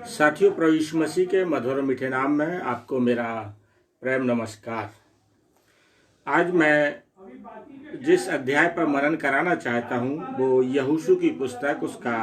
साथियों, प्रभु यीशु मसीह के मधुर मीठे नाम में आपको मेरा प्रेम नमस्कार। आज मैं जिस अध्याय पर मनन कराना चाहता हूँ वो यहोशू की पुस्तक उसका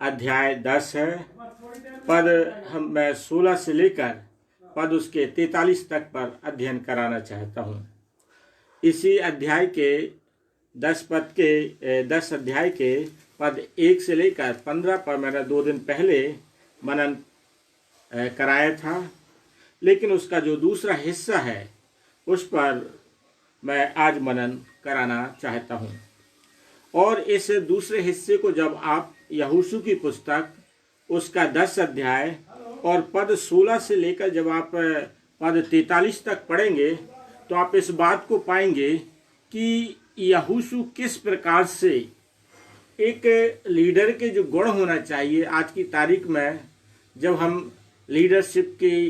अध्याय 10 है। मैं 16 से लेकर पद उसके 43 तक पर अध्ययन कराना चाहता हूँ। इसी अध्याय के 10 अध्याय के पद 1 से लेकर 15 पर मैंने 2 दिन पहले मनन कराया था, लेकिन उसका जो दूसरा हिस्सा है उस पर मैं आज मनन कराना चाहता हूँ। और इस दूसरे हिस्से को जब आप यहोशू की पुस्तक उसका 10 अध्याय और पद 16 से लेकर जब आप पद 43 तक पढ़ेंगे तो आप इस बात को पाएंगे कि यहोशू किस प्रकार से एक लीडर के जो गुण होना चाहिए। आज की तारीख में जब हम लीडरशिप के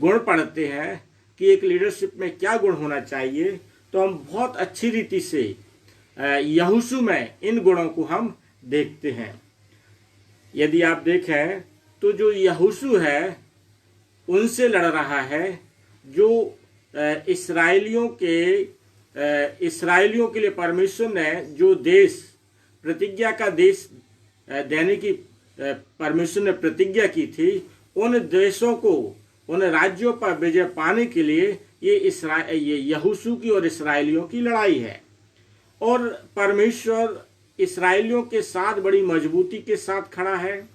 गुण पढ़ते हैं कि एक लीडरशिप में क्या गुण होना चाहिए, तो हम बहुत अच्छी रीति से यहोशू में इन गुणों को हम देखते हैं। यदि आप देखें तो जो यहोशू है उनसे लड़ रहा है, जो इस्राएलियों के लिए परमेश्वर ने जो देश प्रतिज्ञा का देश देने की परमेश्वर ने प्रतिज्ञा की थी, उन देशों को, उन राज्यों पर विजय पाने के लिए ये यहोशू की और इस्राएलियों की लड़ाई है। और परमेश्वर इस्राएलियों के साथ बड़ी मजबूती के साथ खड़ा है।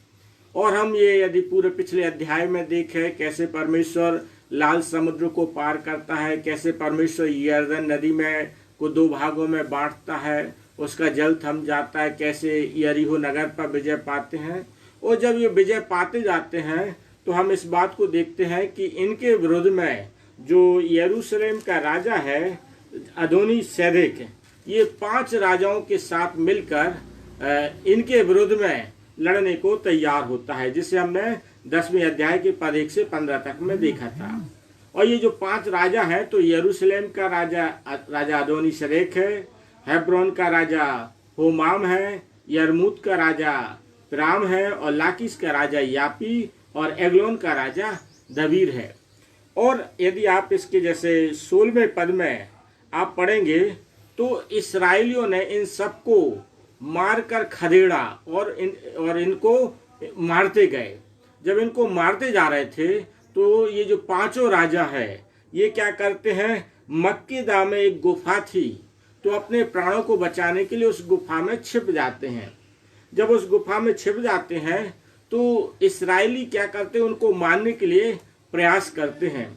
और हम ये यदि पूरे पिछले अध्याय में देखें कैसे परमेश्वर लाल समुद्र को पार करता है, कैसे परमेश्वर यरदन नदी में को 2 भागों में बांटता है, उसका जल थम जाता है, कैसे यरीहो नगर पर विजय पाते हैं। और जब ये विजय पाते जाते हैं तो हम इस बात को देखते हैं कि इनके विरुद्ध में जो यरूशलेम का राजा है अदोनी सेदेक, ये 5 राजाओं के साथ मिलकर इनके विरुद्ध में लड़ने को तैयार होता है, जिसे हमने 10वें अध्याय के पद 1 से 15 तक में देखा था। और ये जो 5 राजा हैं तो यरूशलेम का राजा अदोनी सेदेक है, हेब्रोन का राजा होमाम है, यरमूत का राजा पिराम है, और लाकीश का राजा यापी, और एग्लोन का राजा दबीर है। और यदि आप इसके जैसे 16वें पद में आप पढ़ेंगे तो इस्राएलियों ने इन सबको मारकर खदेड़ा और इनको मारते गए। जब इनको मारते जा रहे थे तो ये जो 5 राजा है ये क्या करते हैं, मक्केदा में एक गुफा थी तो अपने प्राणों को बचाने के लिए उस गुफा में छिप जाते हैं। जब उस गुफा में छिप जाते हैं तो इस्राएली क्या करते हैं, उनको मारने के लिए प्रयास करते हैं।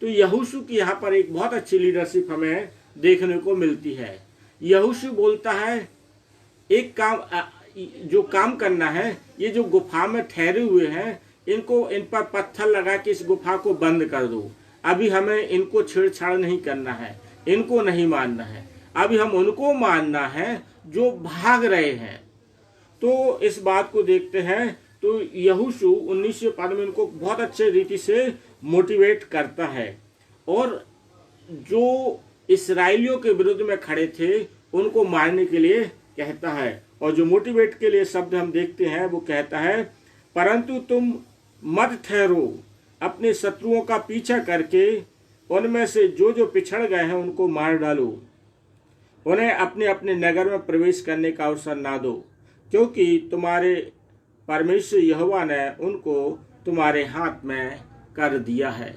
तो यहोशू की यहाँ पर एक बहुत अच्छी लीडरशिप हमें देखने को मिलती है। यहोशू बोलता है एक जो काम करना है, ये जो गुफा में ठहरे हुए हैं इन पर पत्थर लगा के इस गुफा को बंद कर दो। अभी हमें इनको छेड़छाड़ नहीं करना है, इनको नहीं मारना है, अभी हम उनको मारना है जो भाग रहे हैं। तो इस बात को देखते हैं तो यहोशू 19वें पद में इनको बहुत अच्छे रीति से मोटिवेट करता है और जो इस्राएलियों के विरुद्ध में खड़े थे उनको मारने के लिए कहता है। और जो मोटिवेट के लिए शब्द हम देखते हैं वो कहता है, परंतु तुम मत ठहरो, अपने शत्रुओं का पीछा करके उनमें से जो पिछड़ गए हैं उनको मार डालो, उन्हें अपने अपने नगर में प्रवेश करने का अवसर ना दो, क्योंकि तुम्हारे परमेश्वर यहोवा ने उनको तुम्हारे हाथ में कर दिया है।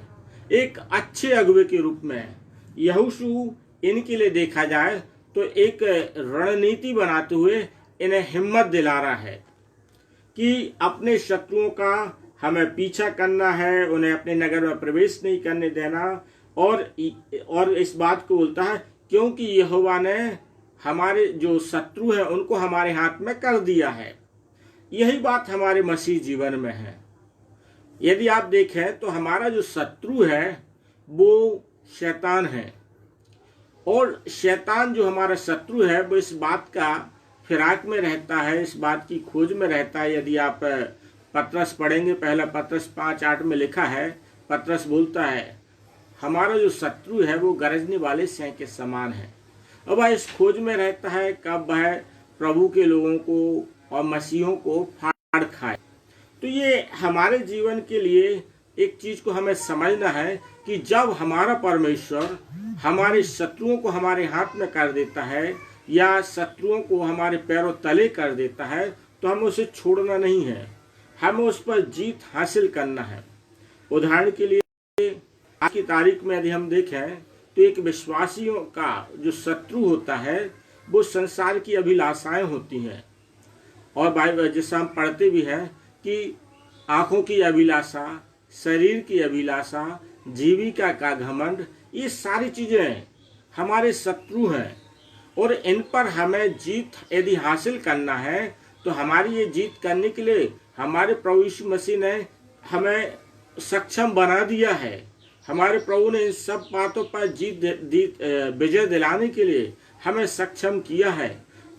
एक अच्छे अगुवे के रूप में यहोशू इनके लिए देखा जाए तो एक रणनीति बनाते हुए इन्हें हिम्मत दिला रहा है कि अपने शत्रुओं का हमें पीछा करना है, उन्हें अपने नगर में प्रवेश नहीं करने देना। और इस बात को बोलता है क्योंकि यहोवा ने हमारे जो शत्रु हैं उनको हमारे हाथ में कर दिया है। यही बात हमारे मसीह जीवन में है। यदि आप देखें तो हमारा जो शत्रु है वो शैतान है, और शैतान जो हमारा शत्रु है वो इस बात का फिराक में रहता है, इस बात की खोज में रहता है। यदि आप पत्रस पढ़ेंगे, पहला पत्रस 5:8 में लिखा है, पत्रस बोलता है हमारा जो शत्रु है वो गरजने वाले सिंह के समान है। अब वह इस खोज में रहता है कब वह प्रभु के लोगों को और मसीहों को फाड़ खाए। तो ये हमारे जीवन के लिए एक चीज को हमें समझना है कि जब हमारा परमेश्वर हमारे शत्रुओं को हमारे हाथ में कर देता है या शत्रुओं को हमारे पैरों तले कर देता है, तो हमें उसे छोड़ना नहीं है, हमें उस पर जीत हासिल करना है। उदाहरण के लिए आज की तारीख में यदि हम देखें तो एक विश्वासियों का जो शत्रु होता है वो संसार की अभिलाषाएं होती हैं। और बाइबल जैसा हम पढ़ते भी हैं कि आंखों की अभिलाषा, शरीर की अभिलाषा, जीविका का घमंड, ये सारी चीजें हमारे शत्रु हैं। और इन पर हमें जीत यदि हासिल करना है तो हमारी ये जीत करने के लिए हमारे प्रभु यीशु मसीह ने हमें सक्षम बना दिया है। हमारे प्रभु ने इन सब बातों पर विजय दिलाने के लिए हमें सक्षम किया है।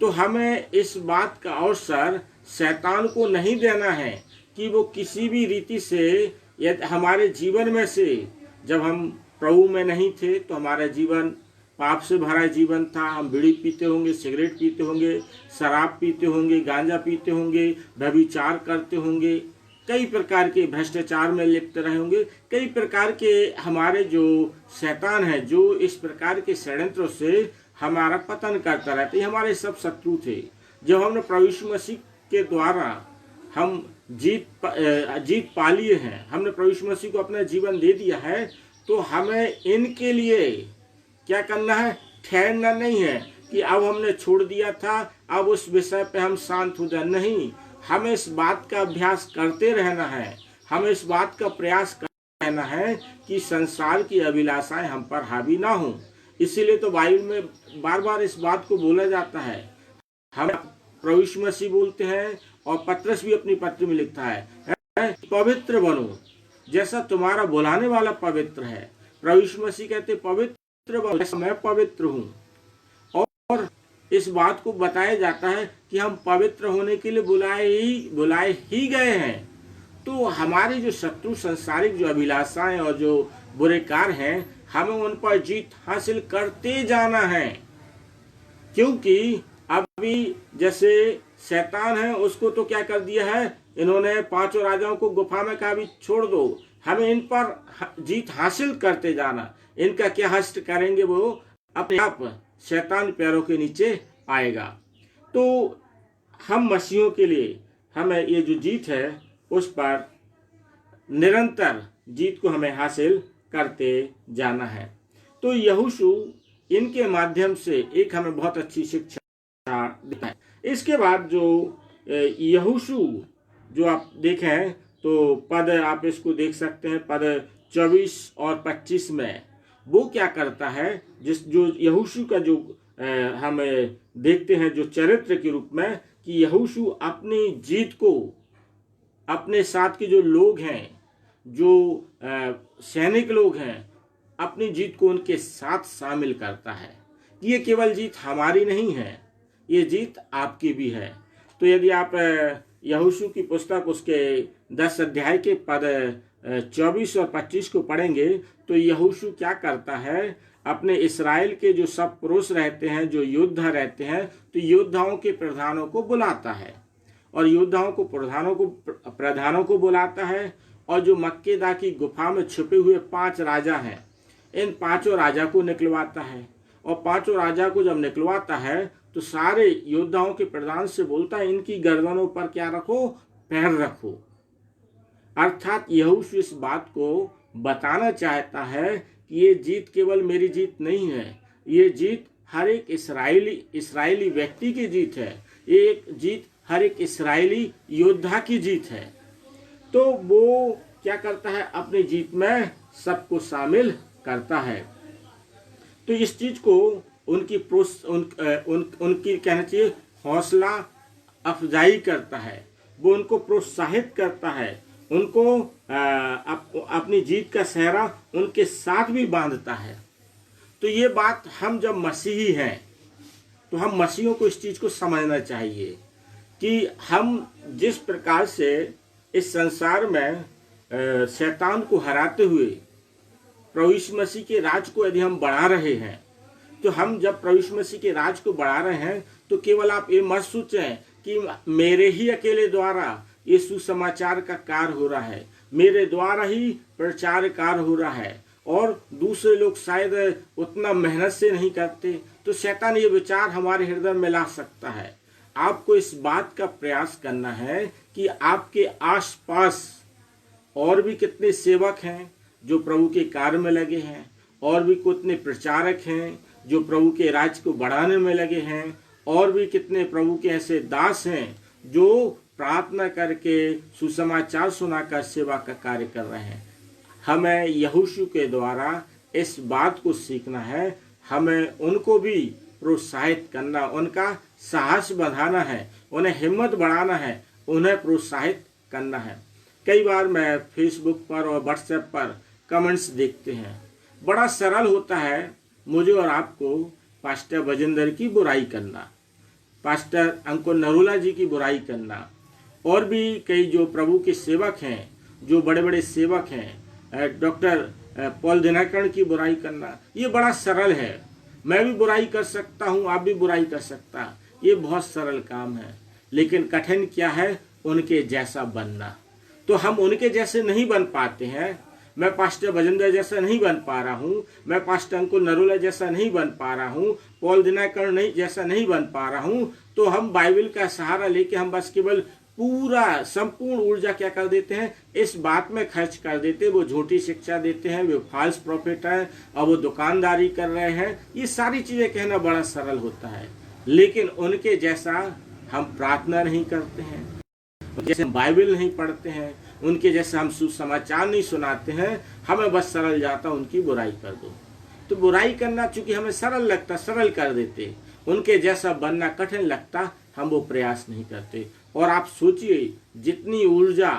तो हमें इस बात का अवसर शैतान को नहीं देना है कि वो किसी भी रीति से, यदि हमारे जीवन में से, जब हम प्रभु में नहीं थे तो हमारा जीवन पाप से भरा जीवन था। हम बीड़ी पीते होंगे, सिगरेट पीते होंगे, शराब पीते होंगे, गांजा पीते होंगे, व्यभिचार करते होंगे, कई प्रकार के भ्रष्टाचार में लिप्त रहे होंगे। कई प्रकार के हमारे जो शैतान है जो इस प्रकार के षड्यंत्रों से हमारा पतन करता रहता है, हमारे सब शत्रु थे। जब हमने प्रभु यीशु मसीह के द्वारा हम जीत पा लिए हैं, हमने प्रभु यीशु मसीह को अपना जीवन दे दिया है, तो हमें इनके लिए क्या करना है? ठहरना नहीं है कि अब हमने छोड़ दिया था, अब उस विषय पे हम शांत हो जाए। नहीं, हमें इस बात का अभ्यास करते रहना है, हमें इस बात का प्रयास करते रहना है कि संसार की अभिलाषाएं हम पर हावी ना हो। इसीलिए तो बाइबल में बार बार इस बात को बोला जाता है। हम प्रभु यीशु मसीह बोलते हैं और पत्रस भी अपनी पत्र में लिखता है पवित्र बनो जैसा तुम्हारा बुलाने वाला पवित्र है। प्रभु यीशु मसीह कहते पवित्र बनो जैसा मैं पवित्र हूँ। और इस बात को बताया जाता है कि हम पवित्र होने के लिए बुलाए ही गए हैं। तो हमारे जो शत्रु संसारिक जो अभिलाषाएं और जो बुरे कार्य हैं, हमें उन पर जीत हासिल करते जाना है। क्योंकि अभी जैसे शैतान है उसको तो क्या कर दिया है, इन्होंने पांचों राजाओं को गुफा में कहा भी छोड़ दो, हमें इन पर जीत हासिल करते जाना। इनका क्या हस्त करेंगे वो अपने आप शैतान पैरों के नीचे आएगा। तो हम मसीहों के लिए हमें ये जो जीत है उस पर निरंतर जीत को हमें हासिल करते जाना है। तो यहोशू इनके माध्यम से एक हमें बहुत अच्छी शिक्षा देता है। इसके बाद जो यहोशू जो आप देखें तो पद आप इसको देख सकते हैं, पद 24 और 25 में वो क्या करता है, जो यहोशू का जो हम देखते हैं जो चरित्र के रूप में, कि यहोशू अपनी जीत को अपने साथ के जो लोग हैं, जो सैनिक लोग हैं, अपनी जीत को उनके साथ शामिल करता है। ये केवल जीत हमारी नहीं है, ये जीत आपकी भी है। तो यदि आप यहोशू की पुस्तक उसके 10 अध्याय के पद 24 और 25 को पढ़ेंगे तो यहोशू क्या करता है, अपने इस्राएल के जो सब पुरुष रहते हैं, जो योद्धा रहते हैं, तो योद्धाओं के प्रधानों को बुलाता है और योद्धाओं को प्रधानों को बुलाता है। और जो मक्केदा की गुफा में छुपे हुए 5 राजा हैं, इन 5 राजा को निकलवाता है। और 5 राजा को जब निकलवाता है तो सारे योद्धाओं के प्रधान से बोलता है इनकी गर्दनों पर क्या रखो, पैर रखो। अर्थात यहोशू इस बात को बताना चाहता है कि ये जीत केवल मेरी जीत नहीं है, ये जीत हर एक इस्राएली व्यक्ति की जीत है, ये एक जीत हर एक इस्राएली योद्धा की जीत है। तो वो क्या करता है, अपनी जीत में सबको शामिल करता है। तो इस चीज को उनकी कहना चाहिए हौसला अफजाई करता है, वो उनको प्रोत्साहित करता है, उनको अपनी जीत का सेहरा उनके साथ भी बांधता है। तो ये बात हम जब मसीही हैं तो हम मसीहों को इस चीज को समझना चाहिए कि हम जिस प्रकार से इस संसार में शैतान को हराते हुए प्रभु यीशु मसीह के राज को यदि हम बढ़ा रहे हैं, तो हम जब प्रभु यीशु मसीह के राज को बढ़ा रहे हैं तो केवल आप ये मत सोचें कि मेरे ही अकेले द्वारा ये सुसमाचार का कार्य हो रहा है, मेरे द्वारा ही प्रचार कार्य हो रहा है, और दूसरे लोग शायद उतना मेहनत से नहीं करते, तो शैतान ये विचार हमारे हृदय में ला सकता है। आपको इस बात का प्रयास करना है कि आपके आसपास और भी कितने सेवक हैं जो प्रभु के कार्य में लगे हैं, और भी कितने प्रचारक हैं जो प्रभु के राज्य को बढ़ाने में लगे हैं, और भी कितने प्रभु के ऐसे दास हैं जो प्रार्थना करके सुसमाचार सुनाकर सेवा का कार्य कर रहे हैं। हमें यहोशू के द्वारा इस बात को सीखना है, हमें उनको भी प्रोत्साहित करना, उनका साहस बढ़ाना है, उन्हें हिम्मत बढ़ाना है, उन्हें प्रोत्साहित करना है। कई बार मैं फेसबुक पर और व्हाट्सएप पर कमेंट्स देखते हैं, बड़ा सरल होता है मुझे और आपको पास्टर बजेंद्र की बुराई करना, पास्टर अंकुर नरोला जी की बुराई करना, और भी कई जो प्रभु के सेवक हैं, जो बड़े बड़े सेवक हैं, डॉक्टर पॉल दिनकरण की बुराई करना। ये बड़ा सरल है, मैं भी बुराई कर सकता हूँ, आप भी बुराई कर सकता, ये बहुत सरल काम है। लेकिन कठिन क्या है? उनके जैसा बनना। तो हम उनके जैसे नहीं बन पाते हैं। मैं पास्टर बजेंद्र जैसा नहीं बन पा रहा हूँ, मैं पास्टर अंकुर नरोला जैसा नहीं बन पा रहा हूँ, पॉल दिनकरण जैसा नहीं बन पा रहा हूँ। तो हम बाइबल का सहारा लेके हम बस केवल पूरा संपूर्ण ऊर्जा क्या कर देते हैं? इस बात में खर्च कर देते हैं। वो झूठी शिक्षा देते हैं, वो फॉल्स प्रॉफिट है, और वो दुकानदारी कर रहे हैं। ये सारी चीजें कहना बड़ा सरल होता है, लेकिन उनके जैसा हम प्रार्थना नहीं करते हैं, जैसे हम बाइबल नहीं पढ़ते हैं, उनके जैसा हम सुसमाचार नहीं सुनाते हैं। हमें बस सरल जाता उनकी बुराई कर दो। तो बुराई करना चूंकि हमें सरल लगता, सरल कर देते, उनके जैसा बनना कठिन लगता, हम वो प्रयास नहीं करते। और आप सोचिए, जितनी ऊर्जा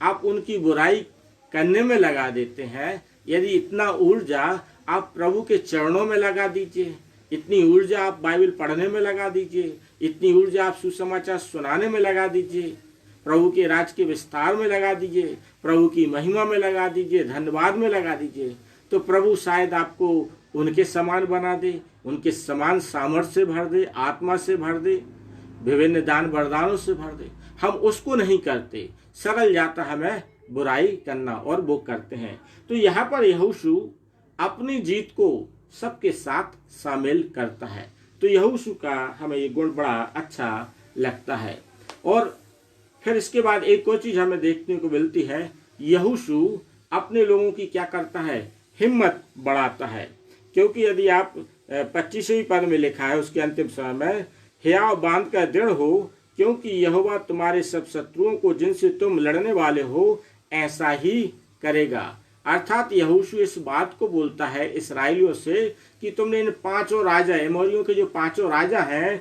आप उनकी बुराई करने में लगा देते हैं, यदि इतना ऊर्जा आप प्रभु के चरणों में लगा दीजिए, इतनी ऊर्जा आप बाइबल पढ़ने में लगा दीजिए, इतनी ऊर्जा आप सुसमाचार सुनाने में लगा दीजिए, प्रभु के राज के विस्तार में लगा दीजिए, प्रभु की महिमा में लगा दीजिए, धन्यवाद में लगा दीजिए, तो प्रभु शायद आपको उनके समान बना दे, उनके समान सामर्थ्य से भर दे, आत्मा से भर दे, विभिन्न दान वरदानों से भर दे। हम उसको नहीं करते, सरल जाता हमें बुराई करना, और वो करते हैं। तो यहाँ पर यहोशू अपनी जीत को सबके साथ शामिल करता है। तो यहोशू का हमें ये गुण बड़ा अच्छा लगता है। और फिर इसके बाद एक और चीज हमें देखने को मिलती है, यहोशू अपने लोगों की क्या करता है? हिम्मत बढ़ाता है। क्योंकि यदि आप 25वें पद में लिखा है उसके अंतिम समय में, हियाव बांध कर दृढ़ हो, क्योंकि यहोवा तुम्हारे सब शत्रुओं को जिनसे तुम लड़ने वाले हो ऐसा ही करेगा। अर्थात यहोशू इस बात को बोलता है इसराइलियों से कि तुमने इन पांचों राजा, एमोरियों के जो पांचों राजा हैं,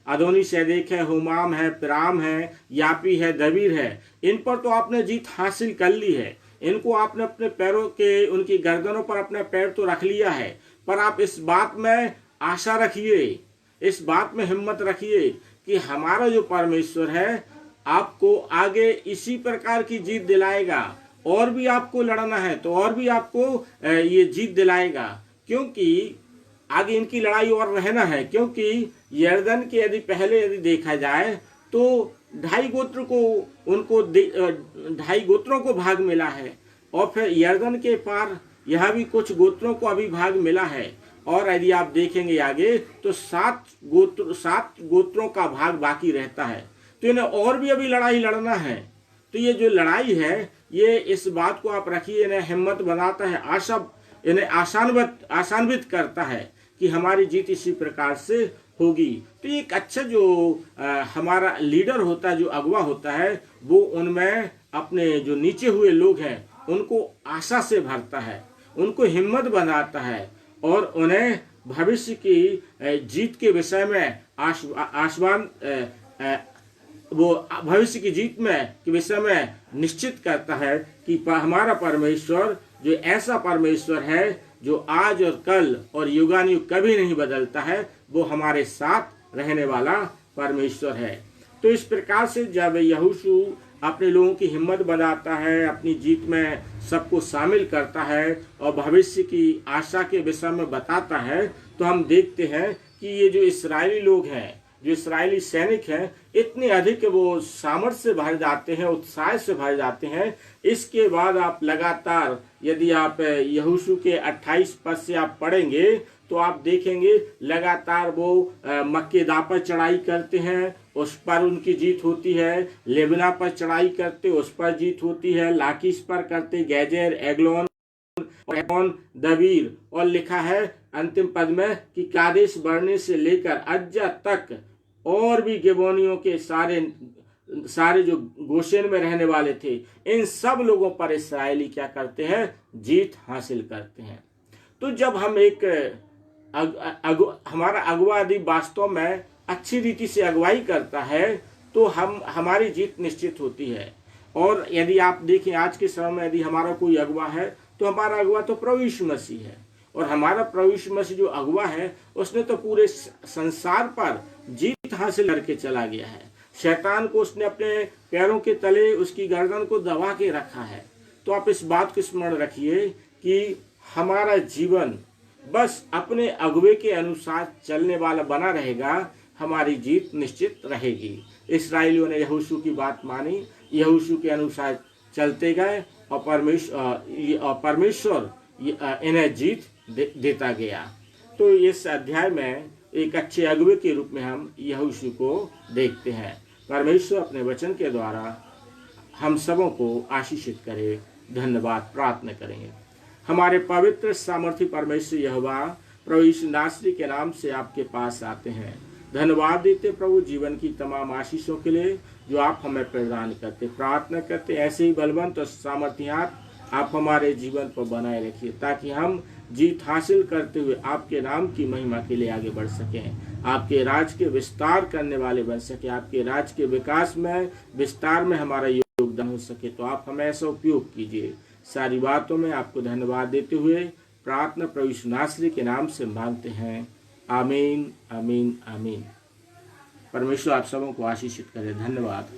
अदोनी सेदेक है, हुमाम है, पिराम है, यापी है, दबीर है, इन पर तो आपने जीत हासिल कर ली है। इनको आपने अपने पैरों के, उनकी गर्दनों पर अपना पैर तो रख लिया है, पर आप इस बात में आशा रखिए, इस बात में हिम्मत रखिए कि हमारा जो परमेश्वर है आपको आगे इसी प्रकार की जीत दिलाएगा। और भी आपको लड़ना है तो और भी आपको ये जीत दिलाएगा, क्योंकि आगे इनकी लड़ाई और रहना है। क्योंकि यरदन के यदि देखा जाए तो 2.5 गोत्र को उनको 2.5 गोत्रों को भाग मिला है, और फिर यरदन के पार यहाँ भी कुछ गोत्रों को अभी भाग मिला है, और यदि आप देखेंगे आगे तो 7 गोत्रों का भाग बाकी रहता है। तो इन्हें और भी अभी लड़ाई लड़ना है। तो ये जो लड़ाई है, ये इस बात को आप रखिए, इन्हें हिम्मत बनाता है, इन्हें आसान्वित करता है कि हमारी जीत इसी प्रकार से होगी। तो एक अच्छा जो हमारा लीडर होता है, जो अगुवा होता है, वो उनमें अपने जो नीचे हुए लोग हैं उनको आशा से भरता है, उनको हिम्मत बनाता है, और उन्हें भविष्य की जीत के विषय में आश्वान वो भविष्य की जीत में के विषय में निश्चित करता है कि हमारा परमेश्वर जो ऐसा परमेश्वर है जो आज और कल और युगानुयुग कभी नहीं बदलता है, वो हमारे साथ रहने वाला परमेश्वर है। तो इस प्रकार से जब यहोशू अपने लोगों की हिम्मत बढ़ाता है, अपनी जीत में सबको शामिल करता है और भविष्य की आशा के विषय में बताता है, तो हम देखते हैं कि ये जो इस्राएली लोग हैं, जो इस्राएली सैनिक हैं इतने अधिक वो सामर्थ्य से भर जाते हैं, उत्साह से भर जाते हैं। इसके बाद आप लगातार यदि आप यहोशू के 28 पद से आप पढ़ेंगे तो आप देखेंगे लगातार वो मक्केदा पर चढ़ाई करते हैं, उस पर उनकी जीत होती है। लेबना पर चढ़ाई करते, उस पर जीत होती है। लाकीश पर करते, गेजेर, एग्लोन और दबीर, और लिखा है अंतिम पद में कि कादेश बढ़ने से लेकर अज्जा तक और भी गिबोनियों के सारे जो गोशेन में रहने वाले थे, इन सब लोगों पर इस्राएली क्या करते हैं? जीत हासिल करते हैं। तो जब हम एक हमारा अगुवा यदि वास्तव में अच्छी रीति से अगुवाई करता है तो हमारी जीत निश्चित होती है। और यदि आप देखें आज के समय में यदि हमारा कोई अगुवा है तो हमारा अगुवा तो प्रभु यीशु मसीह है। और हमारा प्रभु यीशु मसीह जो अगुवा है उसने तो पूरे संसार पर जीत हासिल करके चला गया है। शैतान को उसने अपने पैरों के तले उसकी गर्दन को दबा के रखा है। तो आप इस बात को स्मरण रखिए कि हमारा जीवन बस अपने अगुवे के अनुसार चलने वाला बना रहेगा, हमारी जीत निश्चित रहेगी। इस्राएलियों ने यहोशू की बात मानी, यहोशू के अनुसार चलते गए और परमेश्वर इन्हें जीत देता गया। तो इस अध्याय में एक अच्छे अगुवे के रूप में हम यहोशू को देखते हैं। परमेश्वर अपने वचन के द्वारा हम सबों को आशीषित करे। धन्यवाद प्रार्थना करेंगे। हमारे पवित्र सामर्थी परमेश्वर यहोवा, प्रभु यीशु नासरी के नाम से आपके पास आते हैं। धन्यवाद देते प्रभु जीवन की तमाम आशीषों के लिए जो आप हमें प्रदान करते। प्रार्थना करते ऐसे ही बलवंत और सामर्थी हाथ आप हमारे जीवन पर बनाए रखिए ताकि हम जीत हासिल करते हुए आपके नाम की महिमा के लिए आगे बढ़ सकें, आपके राज के विस्तार करने वाले बन सके, आपके राज के विकास में विस्तार में हमारा योगदान हो सके। तो आप हमें ऐसा उपयोग कीजिए। सारी बातों में आपको धन्यवाद देते हुए प्रार्थना प्रभु यीशु नासरी के नाम से मांगते हैं। आमीन, आमीन, आमीन। परमेश्वर आप सबों को आशीषित करे। धन्यवाद।